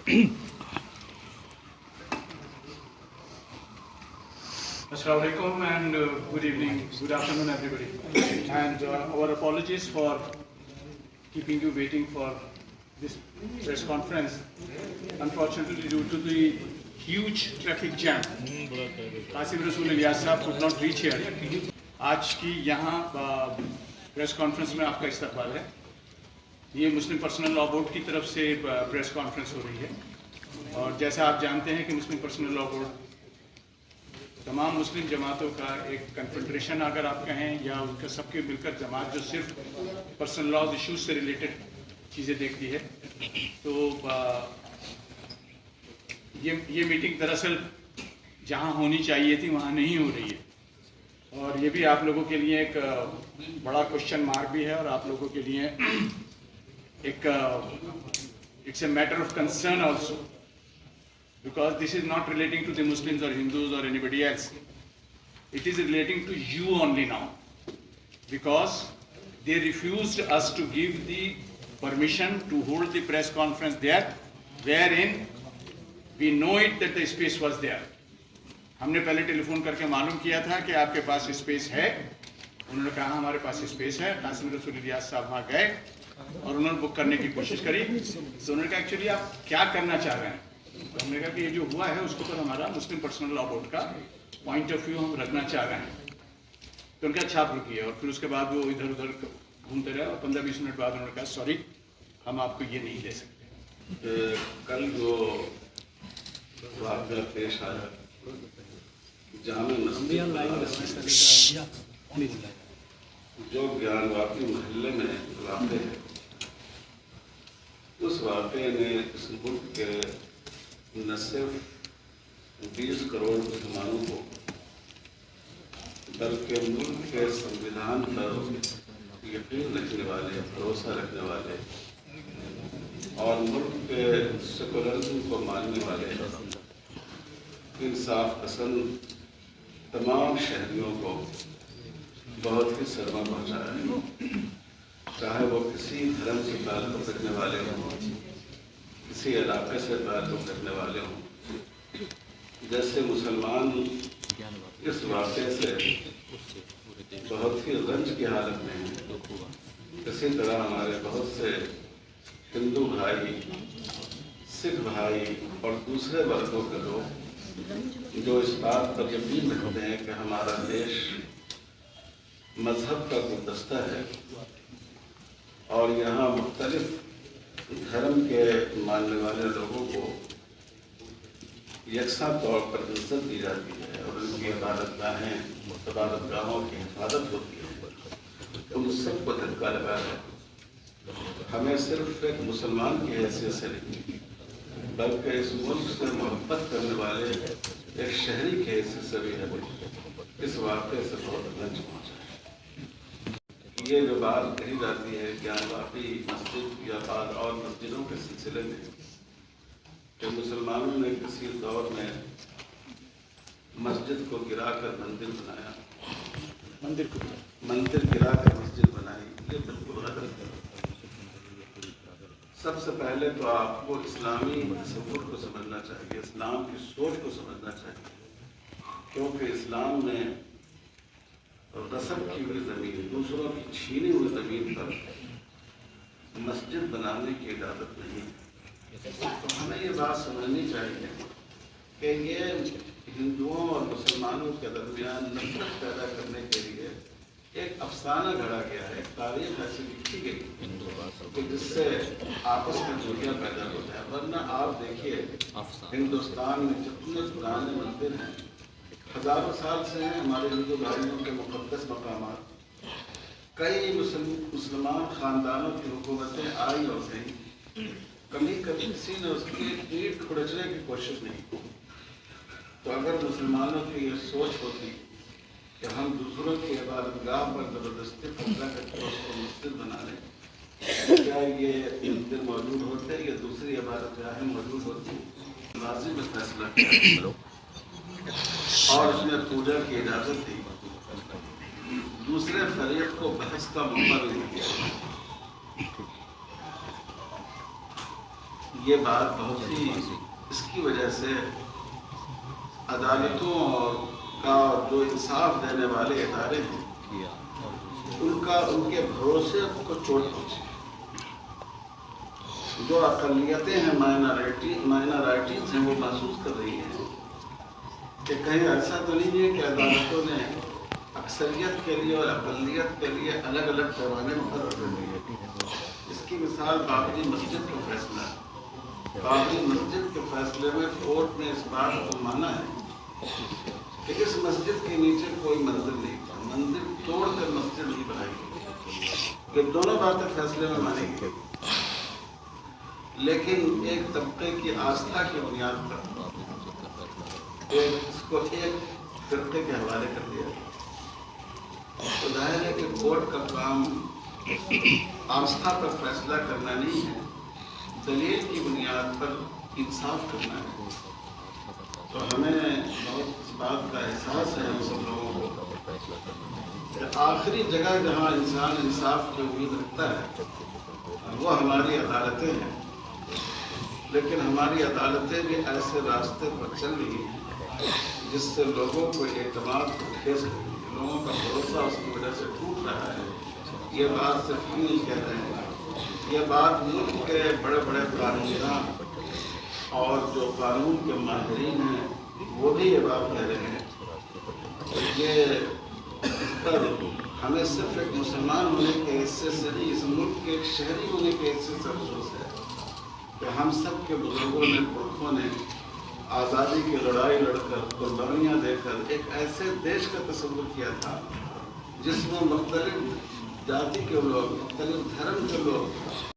Assalamu alaikum and good evening, good afternoon everybody. And our apologies for keeping you waiting for this press conference. Unfortunately, due to the huge traffic jam, Qasim Rasool Ilyas Sahab could not reach here. आज की यहाँ press conference में आपका इस्तकबाल है। ये मुस्लिम personal law board की तरफ से प्रेस कॉन्फ्रेंस हो रही है और जैसा आप जानते हैं कि मुस्लिम पर्सनल लॉ बोर्ड तमाम मुस्लिम जमातों का एक कन्फेडरेशन अगर आप कहें या उनका सबके मिलकर जमात जो सिर्फ पर्सनल लॉ इश्यूज से रिलेटेड चीज़ें देखती है। तो ये मीटिंग दरअसल जहां होनी चाहिए थी वहां नहीं हो रही है और ये भी आप लोगों के लिए एक बड़ा क्वेश्चन मार्क भी है और आप लोगों के लिए एक it's a matter of concern also, because this is not relating to the Muslims or Hindus or anybody else. It is relating to you only now, because they refused us to give the permission to hold the press conference there, wherein we know it that the space was there. हमने पहले telephone करके मालूम किया था कि आपके पास space है। उन्होंने कहा हमारे पास स्पेस है। कासिम रसूल इलियास साहब वहाँ गए और उन्होंने बुक करने की कोशिश करी। तो उन्होंने कहा एक्चुअली आप क्या करना चाह रहे हैं? तो हमने कहा कि ये जो हुआ है उसको पर हमारा मुस्लिम पर्सनल लॉ बोर्ड का पॉइंट ऑफ व्यू हम रखना चाह रहे हैं। तो उनका छाप रुकी है और फिर उसके बाद वो इधर उधर घूमते रहे और 15-20 मिनट बाद उन्होंने कहा सॉरी हम आपको ये नहीं दे सकते। कल जो वाक़या पेश आया जामे मस्जिद जो ज्ञानवापी महल्ले में वाक़े है, उस वाक़े ने इस मुल्क के न सिर्फ 20 करोड़ मुसलमानों को बल्कि मुल्क के संविधान पर यकीन रखने वाले, भरोसा रखने वाले और मुल्क के सेकुलरिज्म को मानने वाले इंसाफ पसंद तमाम शहरियों को बहुत ही सदमा पहुँचाया है। चाहे वो किसी धर्म से ताल्लुक़ रखने वाले हों, किसी इलाके से ताल्लुक़ रखने वाले हों। जैसे मुसलमान इस वाक़े से बहुत ही रंज की हालत में हैं, इसी तरह हमारे बहुत से हिंदू भाई, सिख भाई और दूसरे वर्गों के लोग जो इस बात पर यकीन रखते हैं कि हमारा देश मजहब का गुलदस्ता है और यहाँ मुख्तलिफ धर्म के मानने वाले लोगों को यकसा तौर पर इज्जत दी जाती है और उनकी इबादतगाहें, इबादतगाहों की हिफाजत होती है, उन सबको धक्का लगा है। हमें सिर्फ एक मुसलमान की हैसियत से नहीं बल्कि इस मुल्क से मोहब्बत करने वाले एक शहरी की हैसियत से भी हमें इस वाक़े से बहुत रंज पहुँचा है। ये जो बात कही जाती है ज्ञानवापी मस्जिद या बाद और मस्जिदों के सिलसिले में कि मुसलमानों ने किसी दौर में मस्जिद को गिरा कर मंदिर बनाया, मंदिर गिरा कर मस्जिद बनाई, ये बिल्कुल गलत है। सबसे पहले तो आपको इस्लामी तसव्वुर को समझना चाहिए, इस्लाम की सोच को समझना चाहिए, क्योंकि इस्लाम में गसब की हुई ज़मीन, दूसरों की छीनी हुई ज़मीन पर मस्जिद बनाने की इजाज़त नहीं है। तो हमें ये बात समझनी चाहिए कि ये हिंदुओं और मुसलमानों के दरमियान नफरत पैदा करने के लिए एक अफसाना गढ़ा गया है, तारीख ऐसी लिखी गई कि जिससे आपस में दूरियां पैदा हो जाए। वरना आप देखिए हिंदुस्तान में जितने पुराने मंदिर हैं, हजारों साल से हैं, हमारे हिंदू भाइयों के मुक़द्दस मकामात, कई मुसलमान ख़ानदानों की हुकूमतें आई और गई, कभी कभी किसी ने उसकी ईंट खुरचने की कोशिश नहीं की। तो अगर मुसलमानों की ये सोच होती कि हम दूसरों की इबादतगाह पर ज़बरदस्ती कब्जा करके उसको मस्जिद बना लें, क्या ये मंदिर मौजूद होते या दूसरी इबादतगाहें मौजूद होती? माज़ी में फैसला किया और उसने पूजा की इजाज़त दी, दूसरे फरीक को बहस का मौका नहीं दिया। یہ بات بہت ہی اس کی وجہ سے عدالتوں اور کا جو انصاف دینے والے ادارے ہیں ان کے بھروسے کو چوٹ پہنچی. جو اقلیتیں ہیں مائنارٹیز ہیں وہ محسوس کر رہی ہیں کہ کہیں ایسا تو نہیں ہے کہ عدالتوں نے اکثریت کے لیے اور اقلیت کے لیے الگ الگ پیمانے مقرر کر دیے. اس کی مثال بابری مسجد کا فیصلہ ہے. بابری مسجد کے فیصلے میں کورٹ نے اس بات کو مانا ہے کہ اس مسجد کے نیچے کوئی مندر نہیں تھا, مندر توڑ کر مسجد نہیں بنائی گئی. یہ دونوں باتیں فیصلے میں مانی گئی, لیکن ایک طبقے کی آستھا کی بنیاد پر اس کو ایک فرقے کے حوالے کر دیا. تو ظاہر ہے کہ کورٹ کا کام آستھا پر فیصلہ کرنا نہیں ہے, دلیل کی بنیاد پر انصاف کرنا ہے. تو ہمیں بہت اس بات کا احساس ہے ہم سب لوگوں کو کہ آخری جگہ جہاں انسان انصاف کی امید رکھتا ہے وہ ہماری عدالتیں ہیں. لیکن ہماری عدالتیں بھی ایسے راستے پر چل رہی ہیں جس سے لوگوں کو اعتماد کو ٹھیس رہی ہے, لوگوں کا بھروسہ اس کی وجہ سے ٹوٹ رہا ہے. یہ بات صرف ہم نہیں کہہ رہے ہیں, یہ بات ملک کے بڑے بڑے قانونیاں اور جو قانون کے ماہرین ہیں وہ بھی یہ بات کہہ رہے ہیں. یہ اس پر ہمیں صرف ایک مسلمان ہونے کے حصے سے نہیں, اس ملک کے ایک شہری ہونے کے حصے سے افسوس ہے کہ ہم سب کے بزرگوں نے, پرکھوں نے آزادی کی لڑائی لڑ کر, قربانیاں دے کر ایک ایسے دیش کا تصور کیا تھا جس میں مختلف جاتی کے لوگ, مختلف دھرم کے لوگ